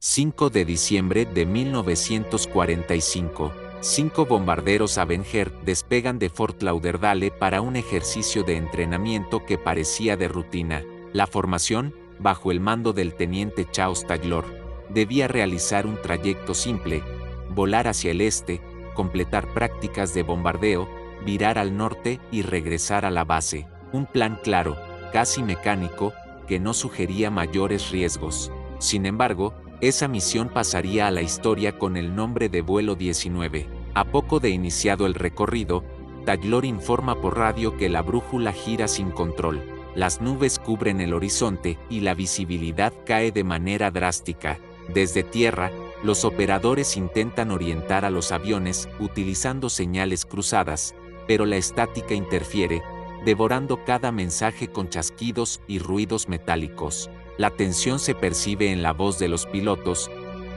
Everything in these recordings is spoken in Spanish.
5 de diciembre de 1945. 5 bombarderos Avenger despegan de Fort Lauderdale para un ejercicio de entrenamiento que parecía de rutina. La formación, bajo el mando del teniente Charles Taylor, debía realizar un trayecto simple: volar hacia el este, completar prácticas de bombardeo, virar al norte y regresar a la base. Un plan claro, casi mecánico, que no sugería mayores riesgos. Sin embargo, esa misión pasaría a la historia con el nombre de Vuelo 19. A poco de iniciado el recorrido, Taylor informa por radio que la brújula gira sin control. Las nubes cubren el horizonte y la visibilidad cae de manera drástica. Desde tierra, los operadores intentan orientar a los aviones utilizando señales cruzadas, pero la estática interfiere, devorando cada mensaje con chasquidos y ruidos metálicos. La tensión se percibe en la voz de los pilotos: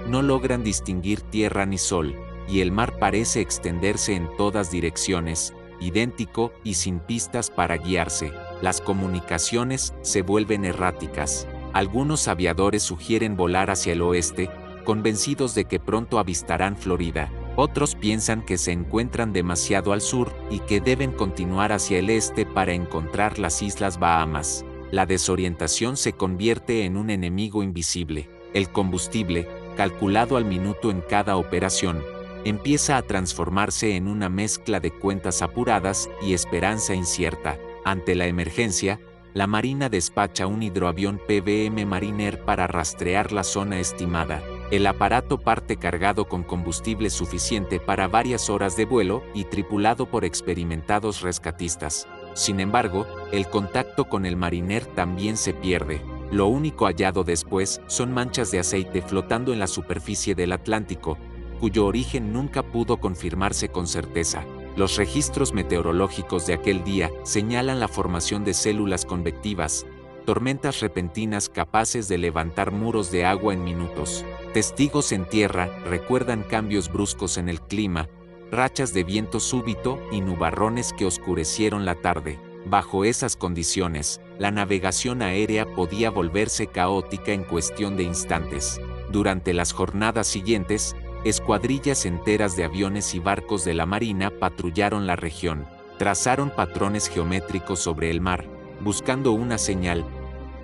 no logran distinguir tierra ni sol, y el mar parece extenderse en todas direcciones, idéntico y sin pistas para guiarse. Las comunicaciones se vuelven erráticas. Algunos aviadores sugieren volar hacia el oeste, convencidos de que pronto avistarán Florida. Otros piensan que se encuentran demasiado al sur y que deben continuar hacia el este para encontrar las Islas Bahamas. La desorientación se convierte en un enemigo invisible. El combustible, calculado al minuto en cada operación, empieza a transformarse en una mezcla de cuentas apuradas y esperanza incierta. Ante la emergencia, la Marina despacha un hidroavión PBM Mariner para rastrear la zona estimada. El aparato parte cargado con combustible suficiente para varias horas de vuelo y tripulado por experimentados rescatistas. Sin embargo, el contacto con el Mariner también se pierde. Lo único hallado después son manchas de aceite flotando en la superficie del Atlántico, cuyo origen nunca pudo confirmarse con certeza. Los registros meteorológicos de aquel día señalan la formación de células convectivas, tormentas repentinas capaces de levantar muros de agua en minutos. Testigos en tierra recuerdan cambios bruscos en el clima, rachas de viento súbito y nubarrones que oscurecieron la tarde. Bajo esas condiciones, la navegación aérea podía volverse caótica en cuestión de instantes. Durante las jornadas siguientes, escuadrillas enteras de aviones y barcos de la Marina patrullaron la región. Trazaron patrones geométricos sobre el mar, buscando una señal,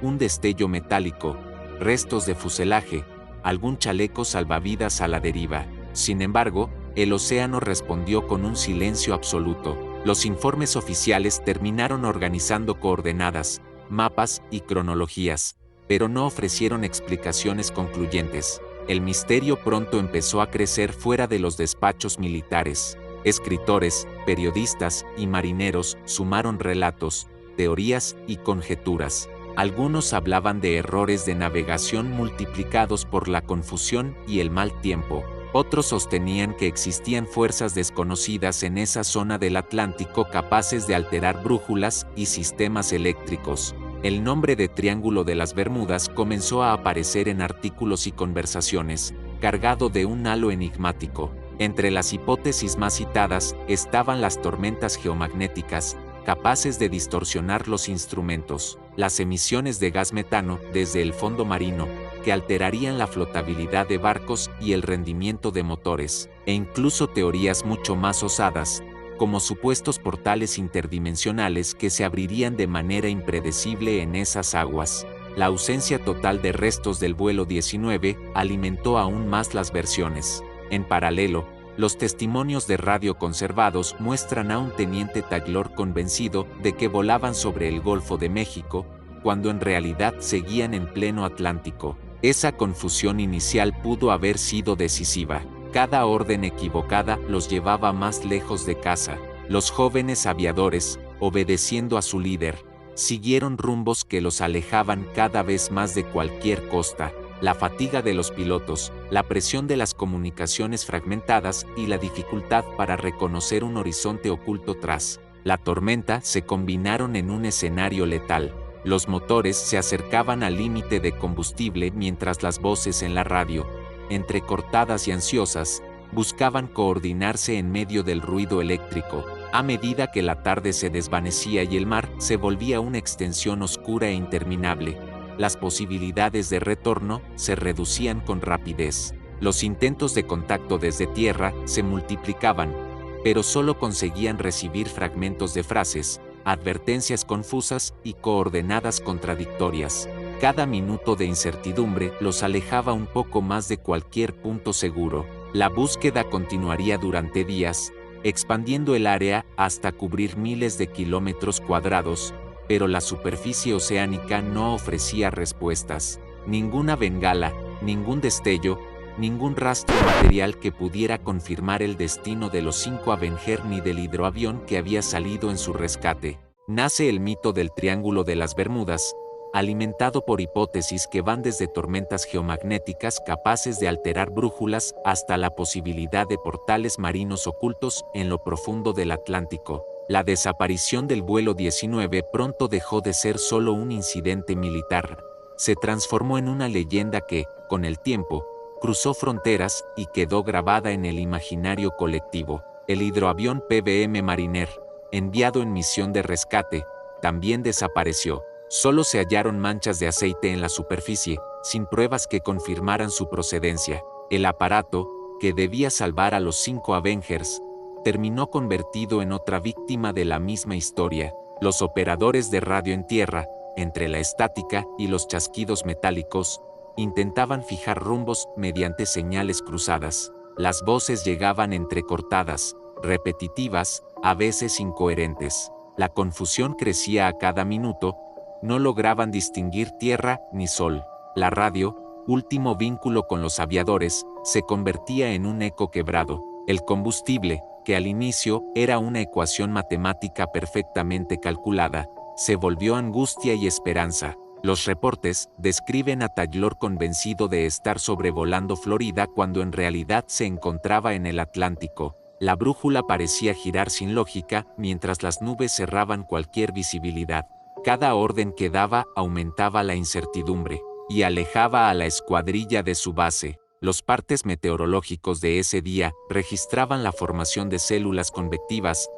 un destello metálico, restos de fuselaje, algún chaleco salvavidas a la deriva. Sin embargo, el océano respondió con un silencio absoluto. Los informes oficiales terminaron organizando coordenadas, mapas y cronologías, pero no ofrecieron explicaciones concluyentes. El misterio pronto empezó a crecer fuera de los despachos militares. Escritores, periodistas y marineros sumaron relatos, teorías y conjeturas. Algunos hablaban de errores de navegación multiplicados por la confusión y el mal tiempo. Otros sostenían que existían fuerzas desconocidas en esa zona del Atlántico capaces de alterar brújulas y sistemas eléctricos. El nombre de Triángulo de las Bermudas comenzó a aparecer en artículos y conversaciones, cargado de un halo enigmático. Entre las hipótesis más citadas estaban las tormentas geomagnéticas, capaces de distorsionar los instrumentos, las emisiones de gas metano desde el fondo marino, que alterarían la flotabilidad de barcos y el rendimiento de motores, e incluso teorías mucho más osadas, como supuestos portales interdimensionales que se abrirían de manera impredecible en esas aguas. La ausencia total de restos del vuelo 19 alimentó aún más las versiones. En paralelo, los testimonios de radio conservados muestran a un teniente Taylor convencido de que volaban sobre el Golfo de México, cuando en realidad seguían en pleno Atlántico. Esa confusión inicial pudo haber sido decisiva. Cada orden equivocada los llevaba más lejos de casa. Los jóvenes aviadores, obedeciendo a su líder, siguieron rumbos que los alejaban cada vez más de cualquier costa. La fatiga de los pilotos, la presión de las comunicaciones fragmentadas y la dificultad para reconocer un horizonte oculto tras la tormenta se combinaron en un escenario letal. Los motores se acercaban al límite de combustible mientras las voces en la radio, entrecortadas y ansiosas, buscaban coordinarse en medio del ruido eléctrico. A medida que la tarde se desvanecía y el mar se volvía una extensión oscura e interminable, las posibilidades de retorno se reducían con rapidez. Los intentos de contacto desde tierra se multiplicaban, pero solo conseguían recibir fragmentos de frases, advertencias confusas y coordenadas contradictorias. Cada minuto de incertidumbre los alejaba un poco más de cualquier punto seguro. La búsqueda continuaría durante días, expandiendo el área hasta cubrir miles de kilómetros cuadrados, pero la superficie oceánica no ofrecía respuestas. Ninguna bengala, ningún destello, ningún rastro material que pudiera confirmar el destino de los 5 Avenger ni del hidroavión que había salido en su rescate. Nace el mito del Triángulo de las Bermudas, alimentado por hipótesis que van desde tormentas geomagnéticas capaces de alterar brújulas hasta la posibilidad de portales marinos ocultos en lo profundo del Atlántico. La desaparición del vuelo 19 pronto dejó de ser solo un incidente militar. Se transformó en una leyenda que, con el tiempo, cruzó fronteras y quedó grabada en el imaginario colectivo. El hidroavión PBM Mariner, enviado en misión de rescate, también desapareció. Solo se hallaron manchas de aceite en la superficie, sin pruebas que confirmaran su procedencia. El aparato, que debía salvar a los 5 Avengers, terminó convertido en otra víctima de la misma historia. Los operadores de radio en tierra, entre la estática y los chasquidos metálicos, intentaban fijar rumbos mediante señales cruzadas. Las voces llegaban entrecortadas, repetitivas, a veces incoherentes. La confusión crecía a cada minuto. No lograban distinguir tierra ni sol. La radio, último vínculo con los aviadores, se convertía en un eco quebrado. El combustible, que al inicio era una ecuación matemática perfectamente calculada, se volvió angustia y esperanza. Los reportes describen a Taylor convencido de estar sobrevolando Florida cuando en realidad se encontraba en el Atlántico. La brújula parecía girar sin lógica mientras las nubes cerraban cualquier visibilidad. Cada orden que daba aumentaba la incertidumbre y alejaba a la escuadrilla de su base. Los partes meteorológicos de ese día registraban la formación de células convectivas,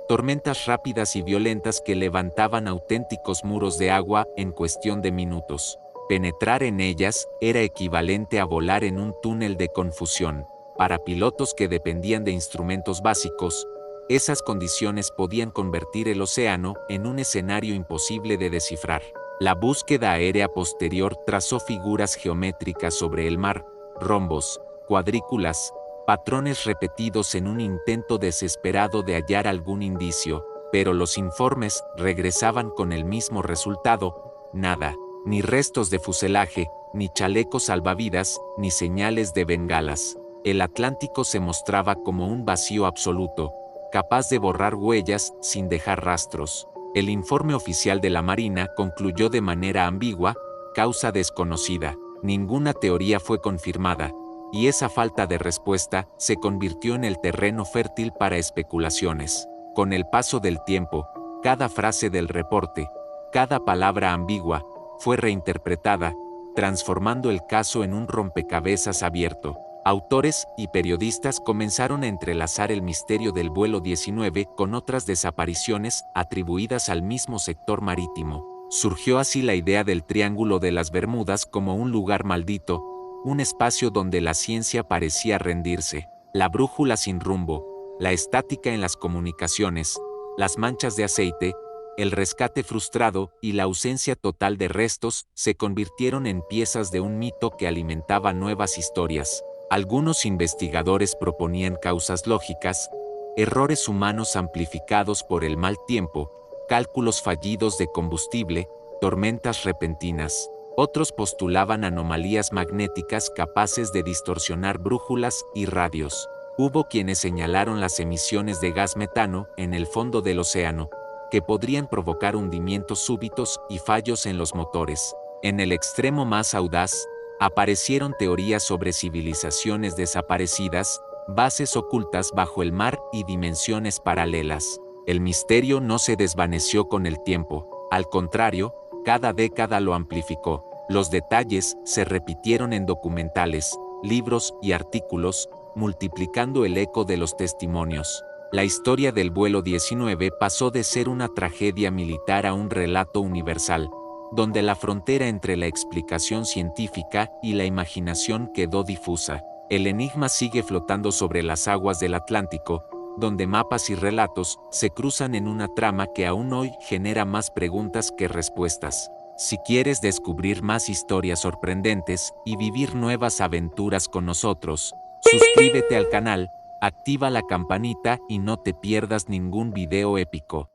tormentas rápidas y violentas que levantaban auténticos muros de agua en cuestión de minutos. Penetrar en ellas era equivalente a volar en un túnel de confusión. Para pilotos que dependían de instrumentos básicos, esas condiciones podían convertir el océano en un escenario imposible de descifrar. La búsqueda aérea posterior trazó figuras geométricas sobre el mar, rombos, cuadrículas, patrones repetidos en un intento desesperado de hallar algún indicio, pero los informes regresaban con el mismo resultado: nada, ni restos de fuselaje, ni chalecos salvavidas, ni señales de bengalas. El Atlántico se mostraba como un vacío absoluto, capaz de borrar huellas sin dejar rastros. El informe oficial de la Marina concluyó de manera ambigua: causa desconocida. Ninguna teoría fue confirmada, y esa falta de respuesta se convirtió en el terreno fértil para especulaciones. Con el paso del tiempo, cada frase del reporte, cada palabra ambigua, fue reinterpretada, transformando el caso en un rompecabezas abierto. Autores y periodistas comenzaron a entrelazar el misterio del vuelo 19 con otras desapariciones atribuidas al mismo sector marítimo. Surgió así la idea del Triángulo de las Bermudas como un lugar maldito, un espacio donde la ciencia parecía rendirse. La brújula sin rumbo, la estática en las comunicaciones, las manchas de aceite, el rescate frustrado y la ausencia total de restos se convirtieron en piezas de un mito que alimentaba nuevas historias. Algunos investigadores proponían causas lógicas, errores humanos amplificados por el mal tiempo, cálculos fallidos de combustible, tormentas repentinas. Otros postulaban anomalías magnéticas capaces de distorsionar brújulas y radios. Hubo quienes señalaron las emisiones de gas metano en el fondo del océano, que podrían provocar hundimientos súbitos y fallos en los motores. En el extremo más audaz, aparecieron teorías sobre civilizaciones desaparecidas, bases ocultas bajo el mar y dimensiones paralelas. El misterio no se desvaneció con el tiempo, al contrario, cada década lo amplificó. Los detalles se repitieron en documentales, libros y artículos, multiplicando el eco de los testimonios. La historia del vuelo 19 pasó de ser una tragedia militar a un relato universal, donde la frontera entre la explicación científica y la imaginación quedó difusa. El enigma sigue flotando sobre las aguas del Atlántico, donde mapas y relatos se cruzan en una trama que aún hoy genera más preguntas que respuestas. Si quieres descubrir más historias sorprendentes y vivir nuevas aventuras con nosotros, suscríbete al canal, activa la campanita y no te pierdas ningún video épico.